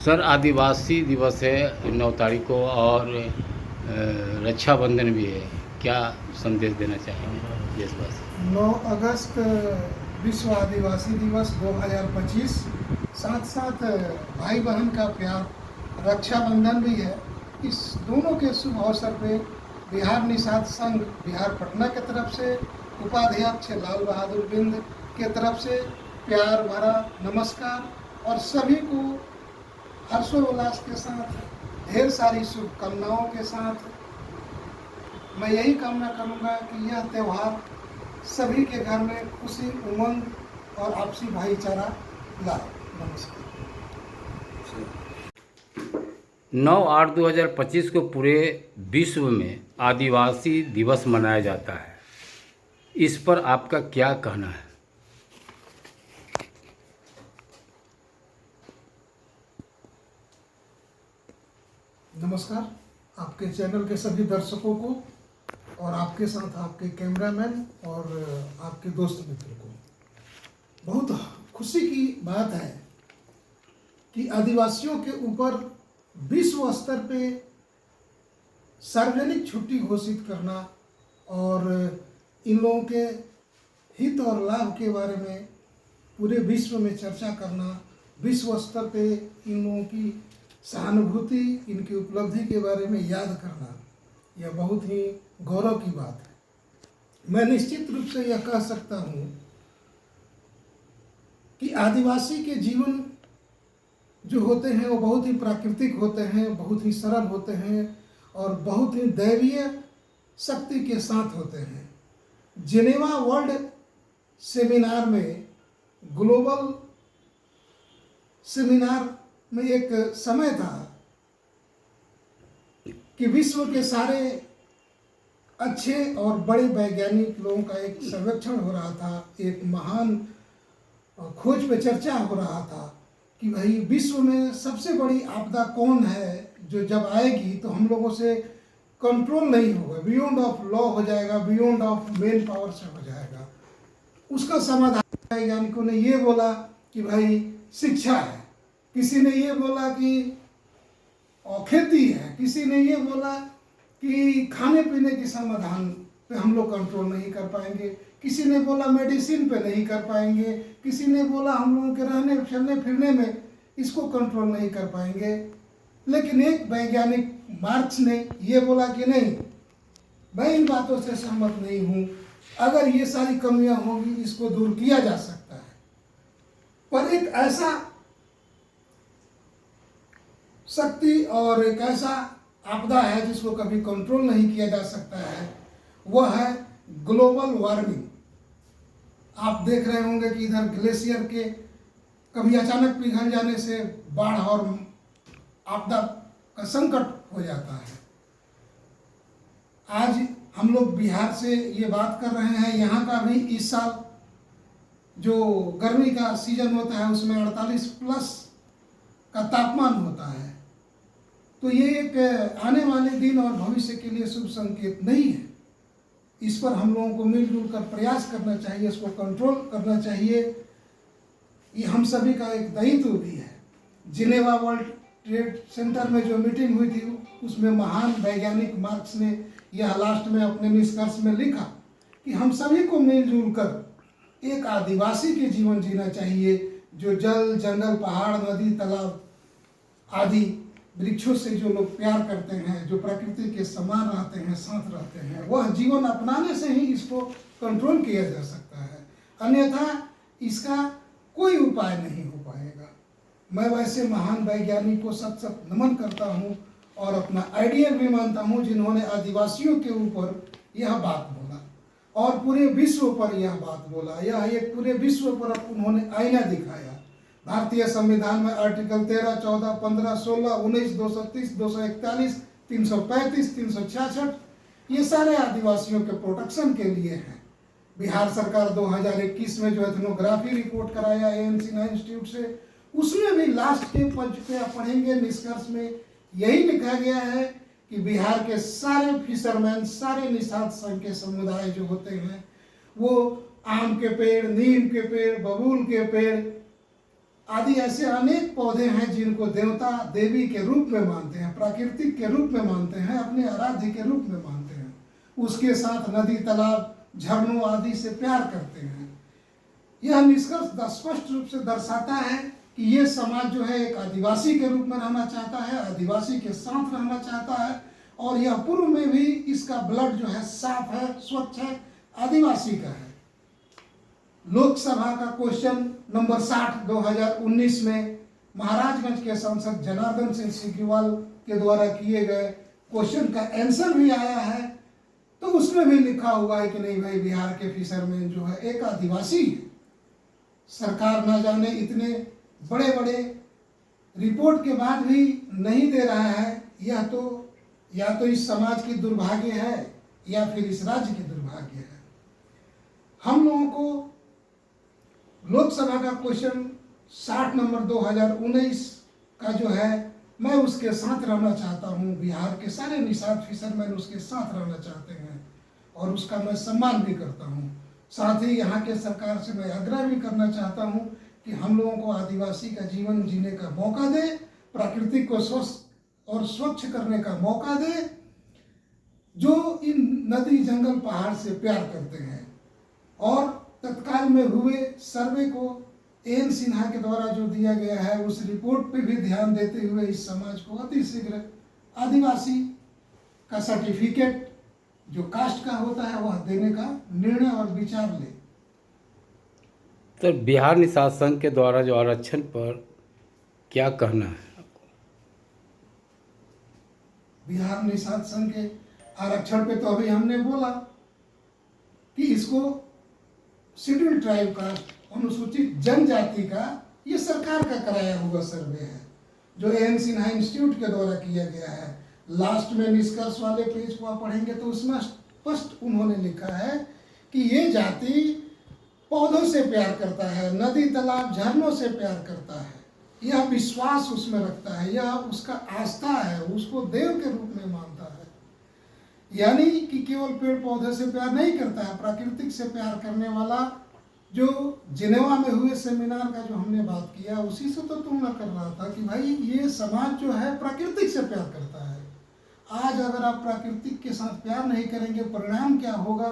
Sir आदिवासी दिवस है 9 तारीख को और रक्षाबंधन भी है। क्या संदेश देना चाहेंगे देशवासी? 9 अगस्त विश्व आदिवासी दिवस 2025, साथ साथ भाई बहन का प्यार रक्षाबंधन भी है। इस दोनों के शुभ अवसर पे बिहार निषाद संघ बिहार पटना के तरफ से उपाध्यक्ष लाल बहादुर बिंद के तरफ से प्यार भरा नमस्कार और सभी को हर्षोल्लास के साथ ढेर सारी शुभकामनाओं के साथ मैं यही कामना करूंगा कि यह त्यौहार सभी के घर में खुशी, उमंग और आपसी भाईचारा लाए। नमस्कार। 9/8/2025 को पूरे विश्व में आदिवासी दिवस मनाया जाता है। इस पर आपका क्या कहना है? नमस्कार आपके चैनल के सभी दर्शकों को और आपके साथ आपके कैमरामैन और आपके दोस्त मित्रों को। बहुत खुशी की बात है कि आदिवासियों के ऊपर विश्व स्तर पे सार्वजनिक छुट्टी घोषित करना और इन लोगों के हित और लाभ के बारे में पूरे विश्व में चर्चा करना, विश्व स्तर पे इन लोगों की सहानुभूति, इनकी उपलब्धि के बारे में याद करना, यह बहुत ही गौरव की बात है। मैं निश्चित रूप से यह कह सकता हूँ कि आदिवासी के जीवन जो होते हैं वो बहुत ही प्राकृतिक होते हैं, बहुत ही सरल होते हैं और बहुत ही दैवीय शक्ति के साथ होते हैं। जेनेवा वर्ल्ड सेमिनार में, ग्लोबल सेमिनार में एक समय था कि विश्व के सारे अच्छे और बड़े वैज्ञानिक लोगों का एक सर्वेक्षण हो रहा था, एक महान खोज पे चर्चा हो रहा था कि भाई विश्व में सबसे बड़ी आपदा कौन है जो जब आएगी तो हम लोगों से कंट्रोल नहीं होगा, बियॉन्ड ऑफ लॉ हो जाएगा, बियॉन्ड ऑफ मेन पावर से हो जाएगा। उसका समाधान वैज्ञानिकों ने ये बोला कि भाई शिक्षा है, किसी ने ये बोला कि खेती है, किसी ने ये बोला कि खाने पीने के समाधान पे हम लोग कंट्रोल नहीं कर पाएंगे, किसी ने बोला मेडिसिन पे नहीं कर पाएंगे, किसी ने बोला हम लोगों के रहने चलने फिरने में इसको कंट्रोल नहीं कर पाएंगे। लेकिन एक वैज्ञानिक मार्क्स ने ये बोला कि नहीं, मैं इन बातों से सहमत नहीं हूँ, अगर ये सारी कमियां होंगी इसको दूर किया जा सकता है। पर एक ऐसा शक्ति और एक ऐसा आपदा है जिसको कभी कंट्रोल नहीं किया जा सकता है, वह है ग्लोबल वार्मिंग। आप देख रहे होंगे कि इधर ग्लेशियर के कभी अचानक पिघल जाने से बाढ़ और आपदा का संकट हो जाता है। आज हम लोग बिहार से ये बात कर रहे हैं, यहाँ का भी इस साल जो गर्मी का सीजन होता है उसमें 48+ का तापमान होता है। तो ये एक आने वाले दिन और भविष्य के लिए शुभ संकेत नहीं है। इस पर हम लोगों को मिलजुल कर प्रयास करना चाहिए, इसको कंट्रोल करना चाहिए। ये हम सभी का एक दायित्व भी है। जिनेवा वर्ल्ड ट्रेड सेंटर में जो मीटिंग हुई थी उसमें महान वैज्ञानिक मार्क्स ने यह लास्ट में अपने निष्कर्ष में लिखा कि हम सभी को मिलजुल कर एक आदिवासी के जीवन जीना चाहिए जो जल, जंगल, पहाड़, नदी, तालाब आदि वृक्षों से जो लोग प्यार करते हैं, जो प्रकृति के समान रहते हैं, साथ रहते हैं, वह जीवन अपनाने से ही इसको कंट्रोल किया जा सकता है। अन्यथा इसका कोई उपाय नहीं हो पाएगा। मैं वैसे महान वैज्ञानिक को सत सत नमन करता हूँ और अपना आइडियल भी मानता हूँ जिन्होंने आदिवासियों के ऊपर यह बात बोला और पूरे विश्व पर यह बात बोला। यह एक पूरे विश्व पर उन्होंने आईना दिखाया। भारतीय संविधान में आर्टिकल 13, 14, 15, 16, 19, 230, 241, 335, 366 ये सारे आदिवासियों के प्रोटेक्शन के लिए हैं। बिहार सरकार 2021 में जो एथनोग्राफी रिपोर्ट कराया ANC इंस्टीट्यूट से, उसमें भी लास्ट के पद पे आप पढ़ेंगे निष्कर्ष में यही लिखा गया है कि बिहार के सारे फिशरमैन, सारे निषाद संघ के समुदाय जो होते हैं वो आम के पेड़, नीम के पेड़, बबूल के पेड़ आदि ऐसे अनेक पौधे हैं जिनको देवता देवी के रूप में मानते हैं, प्राकृतिक के रूप में मानते हैं, अपने आराध्य के रूप में मानते हैं। उसके साथ नदी, तालाब, झरनों आदि से प्यार करते हैं। यह निष्कर्ष स्पष्ट रूप से दर्शाता है कि ये समाज जो है एक आदिवासी के रूप में रहना चाहता है, आदिवासी के साथ रहना चाहता है, और यह पूर्व में भी इसका ब्लड जो है साफ है, स्वच्छ है, आदिवासी का है। लोकसभा का क्वेश्चन नंबर 60 2019 में महाराजगंज के सांसद जनार्दन सिंह सिग्रीवाल के द्वारा किए गए क्वेश्चन का आंसर भी आया है, तो उसमें भी लिखा हुआ है कि नहीं भाई, बिहार के फिशरमैन जो है एक आदिवासी है। सरकार ना जाने इतने बड़े बड़े रिपोर्ट के बाद भी नहीं दे रहा है। यह तो या तो इस समाज की दुर्भाग्य है या फिर इस राज्य की दुर्भाग्य है। हम लोगों को लोकसभा का क्वेश्चन 60 नंबर 2019 का जो है, मैं उसके साथ रहना चाहता हूँ। बिहार के सारे निषाद फिशरमैन उसके साथ रहना चाहते हैं और उसका मैं सम्मान भी करता हूँ। साथ ही यहाँ के सरकार से मैं आग्रह भी करना चाहता हूँ कि हम लोगों को आदिवासी का जीवन जीने का मौका दे, प्रकृति को स्वस्थ और स्वच्छ करने का मौका दे, जो इन नदी, जंगल, पहाड़ से प्यार करते हैं। और तत्काल में हुए सर्वे को एन सिन्हा के द्वारा जो दिया गया है, उस रिपोर्ट पे भी ध्यान देते हुए इस समाज को अतिशीघ्र आदिवासी का सर्टिफिकेट जो कास्ट का होता है वह देने का निर्णय और विचार ले। तो बिहार निषाद संघ के द्वारा जो आरक्षण पर क्या कहना है आपको? बिहार निषाद संघ के आरक्षण पे तो अभी हमने बोला कि इसको शेड्यूल ट्राइब का, अनुसूचित जनजाति का, ये सरकार का कराया हुआ सर्वे है जो एन सिन्हा इंस्टीट्यूट के द्वारा किया गया है। लास्ट में निष्कर्ष वाले पेज को आप पढ़ेंगे तो उसमें स्पष्ट उन्होंने लिखा है कि ये जाति पौधों से प्यार करता है, नदी, तालाब, झरनों से प्यार करता है, यह विश्वास उसमें रखता है, यह उसका आस्था है, उसको देव के रूप में मानता है। यानी कि केवल पेड़ पौधे से प्यार नहीं करता है, प्राकृतिक से प्यार करने वाला जो जिनेवा में हुए सेमिनार का जो हमने बात किया, उसी से तो तुलना कर रहा था कि भाई ये समाज जो है प्राकृतिक से प्यार करता है। आज अगर आप प्राकृतिक के साथ प्यार नहीं करेंगे, परिणाम क्या होगा?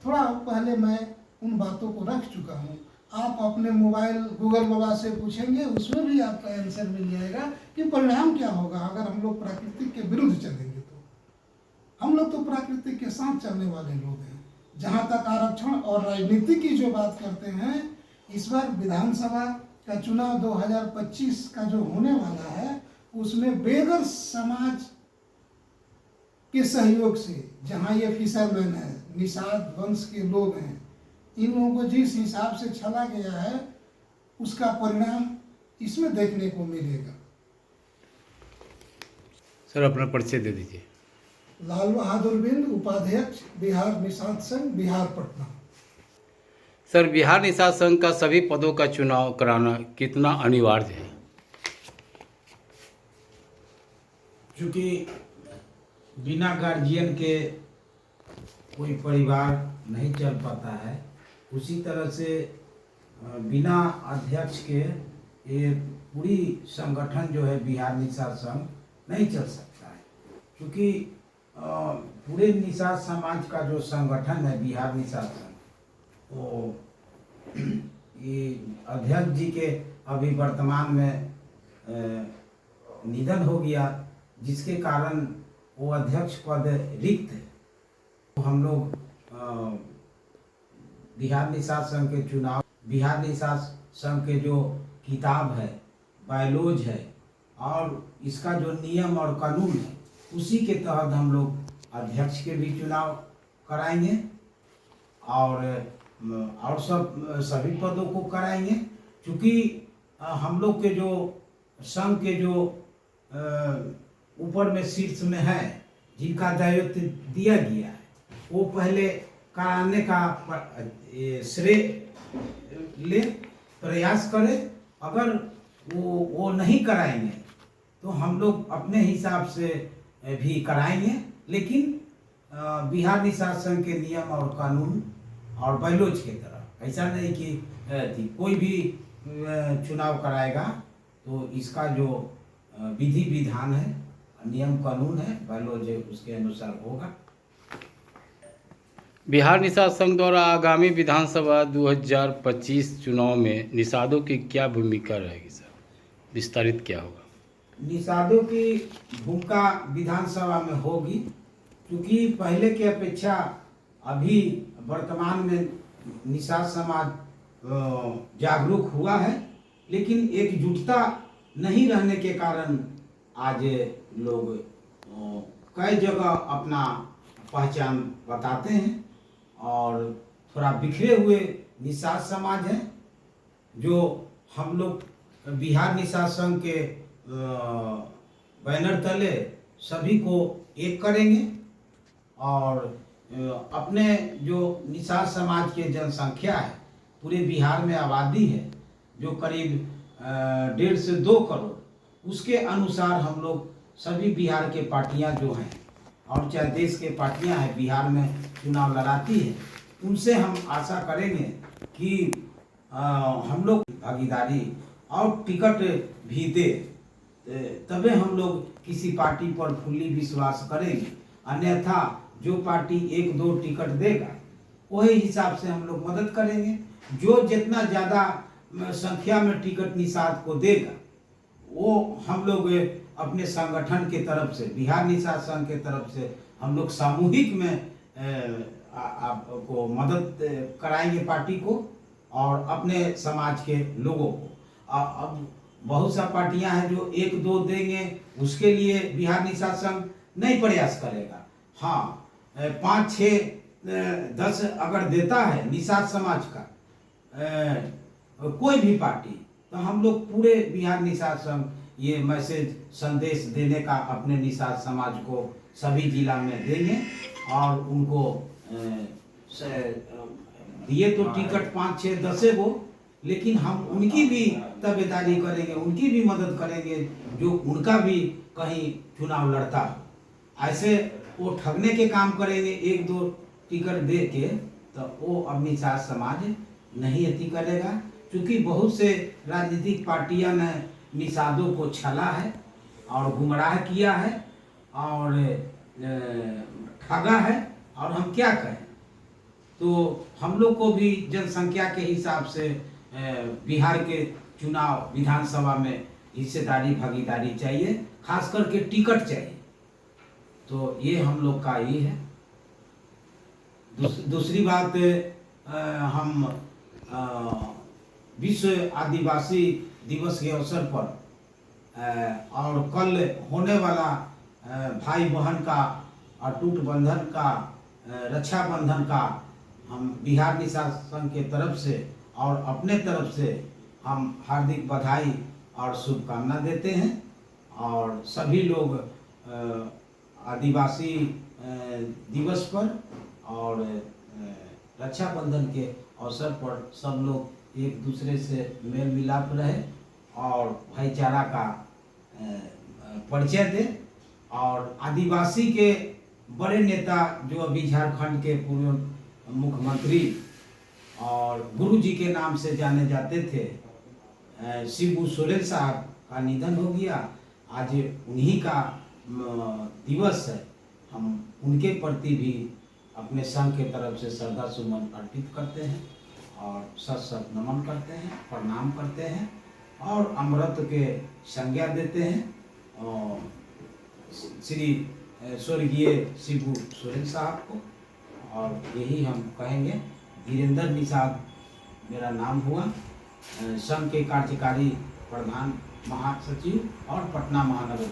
थोड़ा पहले मैं उन बातों को रख चुका हूँ। आप अपने मोबाइल गूगल बाबा से पूछेंगे, उसमें भी आपका आंसर मिल जाएगा कि परिणाम क्या होगा अगर हम लोग प्राकृतिक के विरुद्ध चलेंगे। तो हम लोग तो प्राकृतिक के साथ चलने वाले लोग हैं। जहाँ तक आरक्षण और राजनीति की जो बात करते हैं, इस बार विधानसभा का चुनाव 2025 का जो होने वाला है, उसमें बेगर समाज के सहयोग से, जहाँ ये फिशरमैन है, निषाद वंश के लोग हैं, इन लोगों को जिस हिसाब से छला गया है, उसका परिणाम इसमें देखने को मिलेगा। सर अपना परिचय दे दीजिए। लाल बहादुर बिंद, उपाध्यक्ष, बिहार निषाद संघ, बिहार, पटना। सर बिहार निषाद संघ का सभी पदों का चुनाव कराना कितना अनिवार्य है? क्योंकि बिना गार्जियन के कोई परिवार नहीं चल पाता है, उसी तरह से बिना अध्यक्ष के ये पूरी संगठन जो है बिहार निषाद संघ नहीं चल सकता है। क्योंकि पूरे निषाद समाज का जो संगठन है बिहार निषाद संघ, वो ये अध्यक्ष जी के अभी वर्तमान में निधन हो गया, जिसके कारण वो अध्यक्ष पद रिक्त है। तो हम लोग बिहार निषाद संघ के चुनाव, बिहार निषाद संघ के जो किताब है, बायोलॉज है, और इसका जो नियम और कानून है, उसी के तहत हम लोग अध्यक्ष के भी चुनाव कराएंगे और सभी पदों को कराएंगे। क्योंकि हम लोग के जो संघ के जो ऊपर में शीर्ष में है, जिनका दायित्व दिया गया है, वो पहले कराने का श्रेय ले, प्रयास करें। अगर वो नहीं कराएंगे तो हम लोग अपने हिसाब से भी कराएंगे, लेकिन बिहार निषाद संघ के नियम और कानून और बायोलॉज की तरह। ऐसा नहीं कि कोई भी चुनाव कराएगा तो इसका जो विधि विधान है, नियम कानून है, बायलॉज उसके अनुसार होगा। बिहार निषाद संघ द्वारा आगामी विधानसभा 2025 चुनाव में निषादों की क्या भूमिका रहेगी सर, विस्तारित क्या होगा? निषादों की भूमिका विधानसभा में होगी, क्योंकि पहले की अपेक्षा अभी वर्तमान में निषाद समाज जागरूक हुआ है, लेकिन एकजुटता नहीं रहने के कारण आज लोग कई जगह अपना पहचान बताते हैं और थोड़ा बिखरे हुए निषाद समाज है, जो हम लोग बिहार निषाद संघ के बैनर तले सभी को एक करेंगे और अपने जो निषाद समाज के जनसंख्या है, पूरे बिहार में आबादी है जो करीब 1.5 से 2 करोड़, उसके अनुसार हम लोग सभी बिहार के पार्टियां जो हैं और चाहे देश के पार्टियां हैं बिहार में चुनाव लड़ाती है, उनसे हम आशा करेंगे कि हम लोग भागीदारी और टिकट भी दे, तबे हम लोग किसी पार्टी पर फुल्ली विश्वास करेंगे। अन्यथा जो पार्टी 1-2 टिकट देगा वही हिसाब से हम लोग मदद करेंगे। जो जितना ज़्यादा संख्या में टिकट निषाद को देगा वो हम लोग अपने संगठन के तरफ से, बिहार निषाद संघ के तरफ से हम लोग सामूहिक में आपको मदद कराएंगे पार्टी को और अपने समाज के लोगों को। अब बहुत सा पार्टियां हैं जो 1-2 देंगे, उसके लिए बिहार निषाद संघ नहीं प्रयास करेगा। हाँ, 5, 6, 10 अगर देता है निषाद समाज का कोई भी पार्टी, तो हम लोग पूरे बिहार निषाद संघ ये मैसेज संदेश देने का अपने निषाद समाज को सभी जिला में देंगे और उनको दिए तो टिकट 5, 6, 10 को, लेकिन हम उनकी भी तबेदारी करेंगे, उनकी भी मदद करेंगे जो उनका भी कहीं चुनाव लड़ता हो। ऐसे वो ठगने के काम करेंगे 1-2 टिकट दे के, तो वो अब निषाद समाज नहीं अति करेगा, क्योंकि बहुत से राजनीतिक पार्टियां ने निषादों को छला है और गुमराह किया है और ठगा है। और हम क्या कहें, तो हम लोग को भी जनसंख्या के हिसाब से बिहार के चुनाव विधानसभा में हिस्सेदारी भागीदारी चाहिए, खास करके टिकट चाहिए। तो ये हम लोग का ही है। दूसरी बात, हम विश्व आदिवासी दिवस के अवसर पर और कल होने वाला भाई बहन का अटूट बंधन का, रक्षाबंधन का, हम बिहार निषाद संघ के तरफ से और अपने तरफ से हम हार्दिक बधाई और शुभकामना देते हैं। और सभी लोग आदिवासी दिवस पर और रक्षाबंधन के अवसर पर सब लोग एक दूसरे से मेल मिलाप रहे और भाईचारा का परिचय दे। और आदिवासी के बड़े नेता जो अभी झारखंड के पूर्व मुख्यमंत्री और गुरुजी के नाम से जाने जाते थे, शिबू सोरेन साहब का निधन हो गया। आज उन्हीं का दिवस है। हम उनके प्रति भी अपने संघ के तरफ से श्रद्धा सुमन अर्पित करते हैं और सत नमन करते हैं, प्रणाम करते हैं और अमृत के संज्ञा देते हैं और श्री स्वर्गीय शिबू सोरेन साहब को। और यही हम कहेंगे, धीरेन्द्र निषाद मेरा नाम हुआ, संघ के कार्यकारी प्रधान महासचिव और पटना महानगर